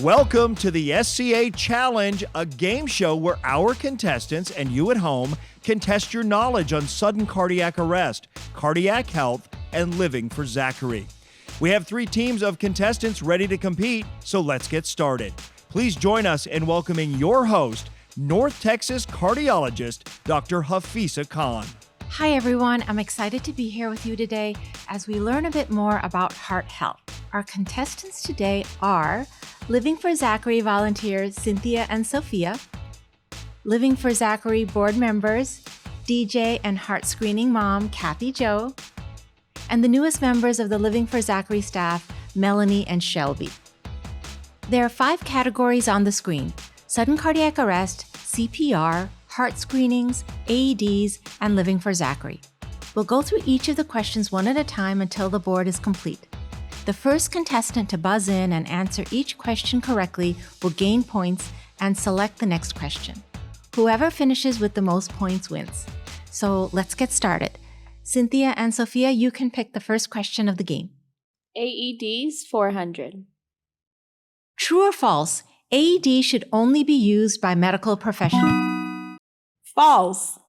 Welcome to the SCA Challenge, a game show where our contestants and you at home can test your knowledge on sudden cardiac arrest, cardiac health, and living for Zachary. We have 3 teams of contestants ready to compete, so let's get started. Please join us in welcoming your host, North Texas cardiologist, Dr. Hafisa Khan. Hi everyone, I'm excited to be here with you today as we learn a bit more about heart health. Our contestants today are Living for Zachary volunteers Cynthia and Sophia, Living for Zachary board members DJ and Heart Screening mom Kathy Jo, and the newest members of the Living for Zachary staff, Melanie and Shelby. There are 5 categories on the screen: sudden cardiac arrest, CPR, heart screenings, AEDs, and Living for Zachary. We'll go through each of the questions one at a time until the board is complete. The first contestant to buzz in and answer each question correctly will gain points and select the next question. Whoever finishes with the most points wins. So let's get started. Cynthia and Sophia, you can pick the first question of the game. AEDs 400. True or false? AED should only be used by medical professionals. False.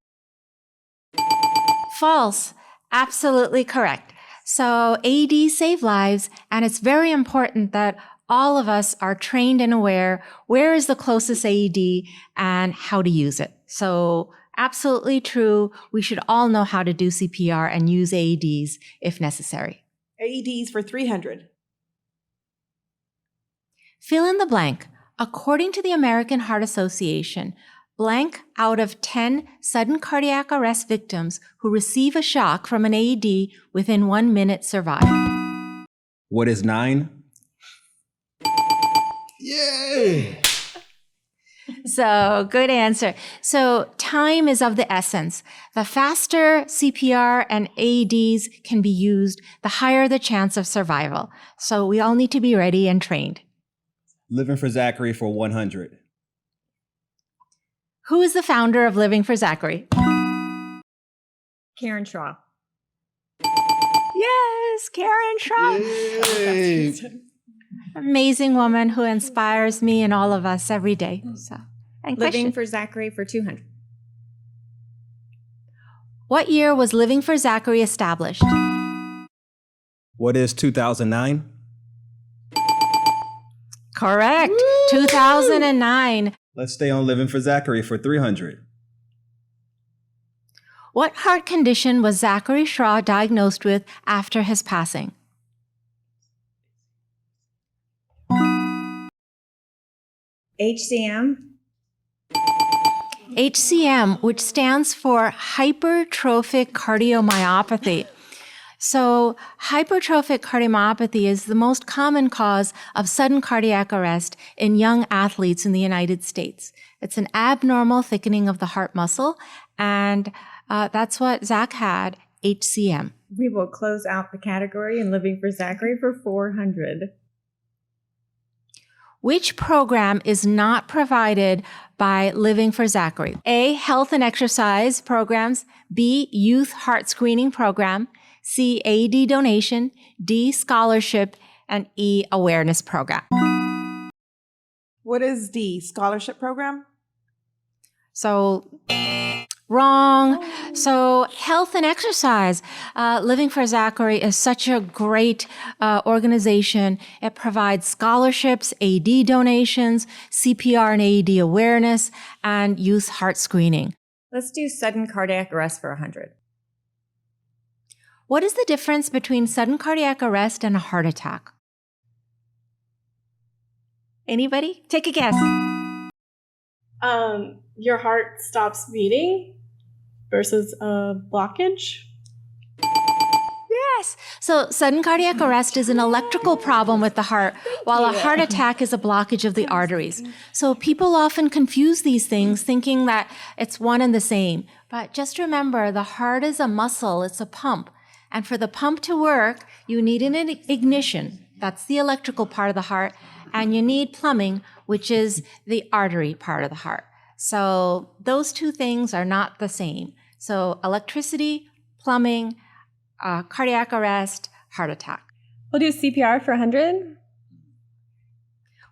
False. Absolutely correct. So AEDs save lives, and it's very important that all of us are trained and aware where is the closest AED and how to use it. So absolutely true. We should all know how to do CPR and use AEDs if necessary. AEDs for 300. Fill in the blank. According to the American Heart Association, blank out of 10 sudden cardiac arrest victims who receive a shock from an AED within 1 minute survive. What is 9? Yay! So good answer. So time is of the essence. The faster CPR and AEDs can be used, the higher the chance of survival. So we all need to be ready and trained. Living for Zachary for 100. Who is the founder of Living for Zachary? Karen Schrah. Yes, Karen Schrah. Amazing woman who inspires me and all of us every day. So, and Living for Zachary for 200. What year was Living for Zachary established? What is 2009? Correct. Woo! 2009. Let's stay on Living for Zachary for 300. What heart condition was Zachary Schrah diagnosed with after his passing? HCM. HCM, which stands for Hypertrophic Cardiomyopathy. So hypertrophic cardiomyopathy is the most common cause of sudden cardiac arrest in young athletes in the United States. It's an abnormal thickening of the heart muscle, and that's what Zach had, HCM. We will close out the category in Living for Zachary for 400. Which program is not provided by Living for Zachary? A, health and exercise programs, B, youth heart screening program, C, AED donation, D, scholarship, and E, awareness program. What is D, scholarship program? So, wrong. So, health and exercise. Living for Zachary is such a great organization. It provides scholarships, AED donations, CPR and AED awareness, and youth heart screening. Let's do sudden cardiac arrest for 100. What is the difference between sudden cardiac arrest and a heart attack? Anybody? Take a guess. Your heart stops beating versus a blockage. Yes. So sudden cardiac arrest is an electrical problem with the heart, while a heart attack is a blockage of the arteries. So people often confuse these things, thinking that it's one and the same. But just remember, the heart is a muscle, it's a pump. And for the pump to work, you need an ignition. That's the electrical part of the heart. And you need plumbing, which is the artery part of the heart. So those two things are not the same. So electricity, plumbing, cardiac arrest, heart attack. We'll do CPR for 100.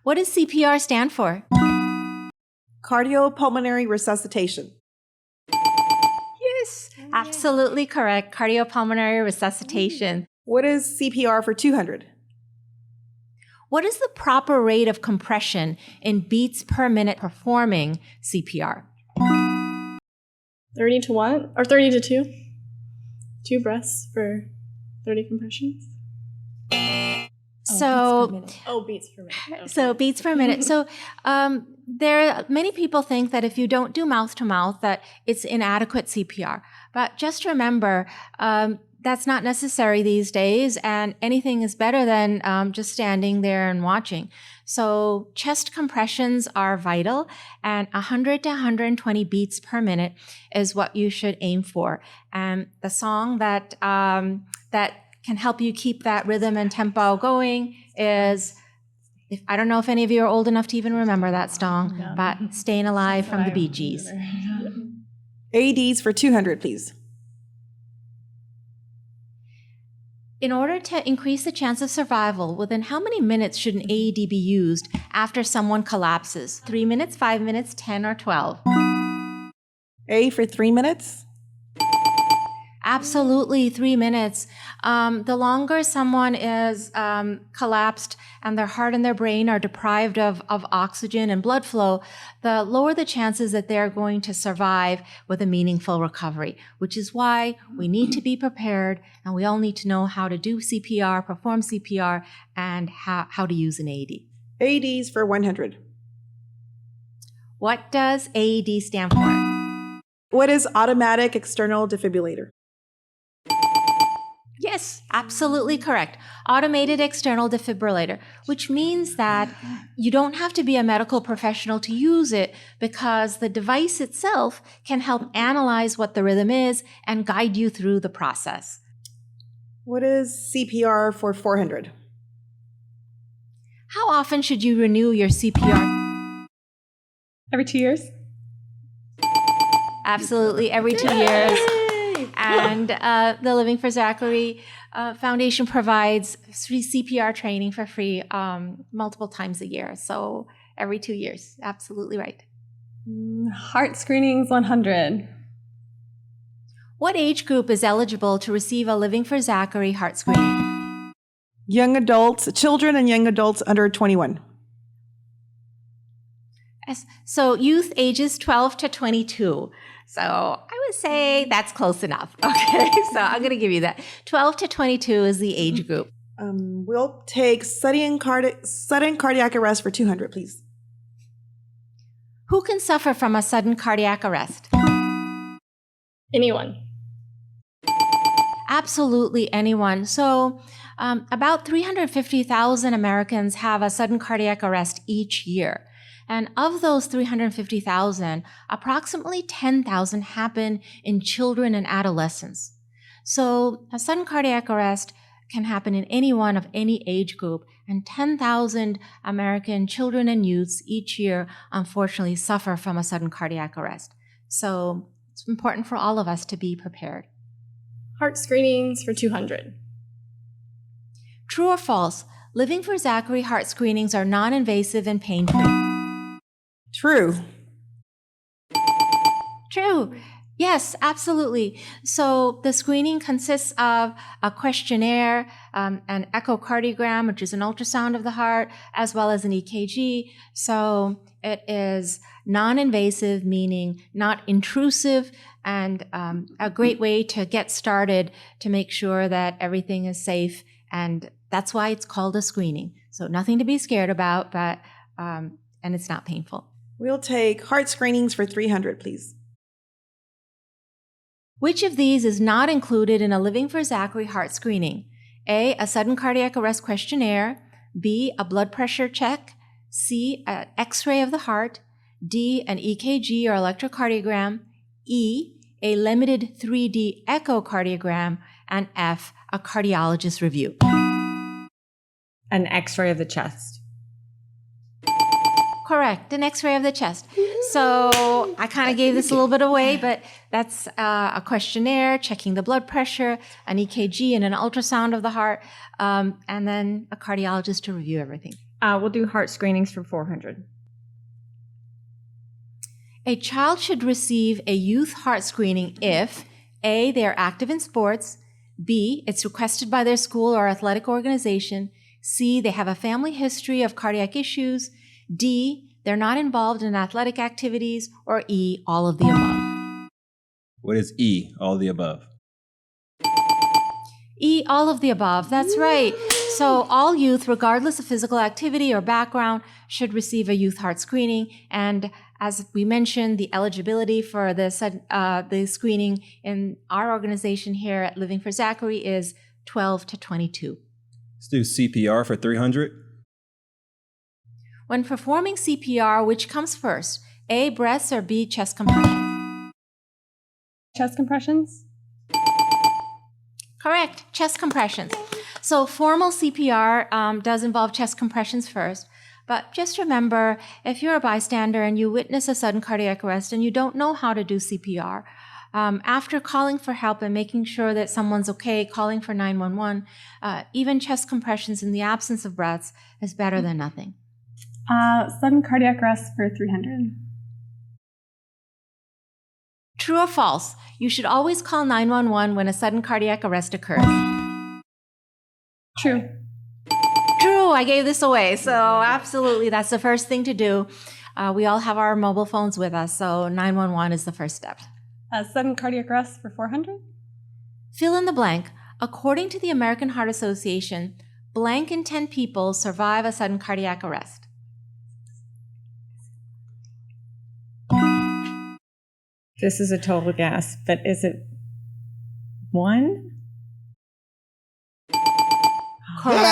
What does CPR stand for? Cardiopulmonary resuscitation. Yes, absolutely correct. Cardiopulmonary resuscitation. What is CPR for 200? What is the proper rate of compression in beats per minute performing CPR? 30 to 1 or 30 to 2? 2 breaths for 30 compressions. Beats per minute. Okay. So beats per minute. So many people think that if you don't do mouth to mouth, that it's inadequate CPR. But just remember, that's not necessary these days, and anything is better than just standing there and watching. So chest compressions are vital, and 100 to 120 beats per minute is what you should aim for. And the song that can help you keep that rhythm and tempo going is, I don't know if any of you are old enough to even remember that song, but Staying Alive from the Bee Gees. AEDs for 200, please. In order to increase the chance of survival, within how many minutes should an AED be used after someone collapses? 3 minutes, 5 minutes, 10, or 12? A for 3 minutes. Absolutely, 3 minutes. The longer someone is collapsed and their heart and their brain are deprived of oxygen and blood flow, the lower the chances that they're going to survive with a meaningful recovery, which is why we need to be prepared, and we all need to know how to do CPR, perform CPR, and how to use an AED. AEDs for 100. What does AED stand for? What is automatic external defibrillator? Yes, absolutely correct. Automated external defibrillator, which means that you don't have to be a medical professional to use it, because the device itself can help analyze what the rhythm is and guide you through the process. What is CPR for 400? How often should you renew your CPR? Every 2 years? Absolutely, every 2 years. And the Living for Zachary Foundation provides free CPR training for free multiple times a year. So every 2 years. Absolutely right. Heart screenings 100. What age group is eligible to receive a Living for Zachary heart screening? Young adults, children and young adults under 21. Yes. So youth ages 12 to 22. So I would say that's close enough. Okay, so I'm going to give you that. 12 to 22 is the age group. We'll take sudden cardiac arrest for 200, please. Who can suffer from a sudden cardiac arrest? Anyone. Absolutely anyone. So about 350,000 Americans have a sudden cardiac arrest each year. And of those 350,000, approximately 10,000 happen in children and adolescents. So a sudden cardiac arrest can happen in anyone of any age group, and 10,000 American children and youths each year, unfortunately, suffer from a sudden cardiac arrest. So it's important for all of us to be prepared. Heart screenings for 200. True or false? Living for Zachary heart screenings are non-invasive and pain-free. True. True. Yes, absolutely. So the screening consists of a questionnaire, an echocardiogram, which is an ultrasound of the heart, as well as an EKG. So it is non-invasive, meaning not intrusive, and a great way to get started to make sure that everything is safe. And that's why it's called a screening. So nothing to be scared about, but and it's not painful. We'll take heart screenings for 300, please. Which of these is not included in a Living for Zachary heart screening? A, a sudden cardiac arrest questionnaire. B, a blood pressure check. C, an X-ray of the heart. D, an EKG or electrocardiogram. E, a limited 3D echocardiogram. And F, a cardiologist review. An X-ray of the chest. Correct, an X-ray of the chest. So I kind of gave this a little bit away, but that's a questionnaire, checking the blood pressure, an EKG and an ultrasound of the heart, and then a cardiologist to review everything. We'll do heart screenings for 400. A child should receive a youth heart screening if A, they are active in sports, B, it's requested by their school or athletic organization, C, they have a family history of cardiac issues, D, they're not involved in athletic activities, or E, all of the above. What is E, all the above? E, all of the above. That's right. So all youth, regardless of physical activity or background, should receive a youth heart screening. And as we mentioned, the eligibility for the screening in our organization here at Living for Zachary is 12 to 22. Let's do CPR for 300. When performing CPR, which comes first? A, breaths, or B, chest compressions? Chest compressions? Correct, chest compressions. So formal CPR does involve chest compressions first, but just remember, if you're a bystander and you witness a sudden cardiac arrest and you don't know how to do CPR, after calling for help and making sure that someone's okay, calling for 911, even chest compressions in the absence of breaths is better than nothing. Sudden cardiac arrest for 300. True or false? You should always call 911 when a sudden cardiac arrest occurs. True. True, I gave this away. So absolutely, that's the first thing to do. We all have our mobile phones with us, so 911 is the first step. Sudden cardiac arrest for 400. Fill in the blank. According to the American Heart Association, blank in 10 people survive a sudden cardiac arrest. This is a total guess, but is it 1? Correct.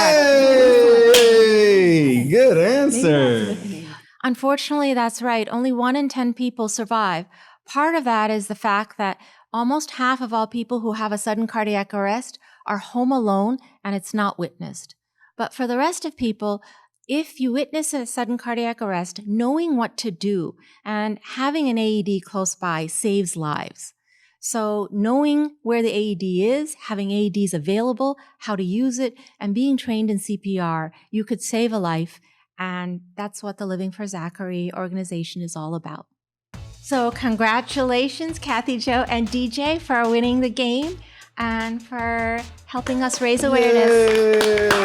Hey, good answer. Unfortunately, that's right. Only 1 in 10 people survive. Part of that is the fact that almost half of all people who have a sudden cardiac arrest are home alone and it's not witnessed. But for the rest of people, if you witness a sudden cardiac arrest, knowing what to do and having an AED close by saves lives. So knowing where the AED is, having AEDs available, how to use it, and being trained in CPR, you could save a life. And that's what the Living for Zachary organization is all about. So congratulations, Kathy, Joe, and DJ for winning the game and for helping us raise awareness. Yay.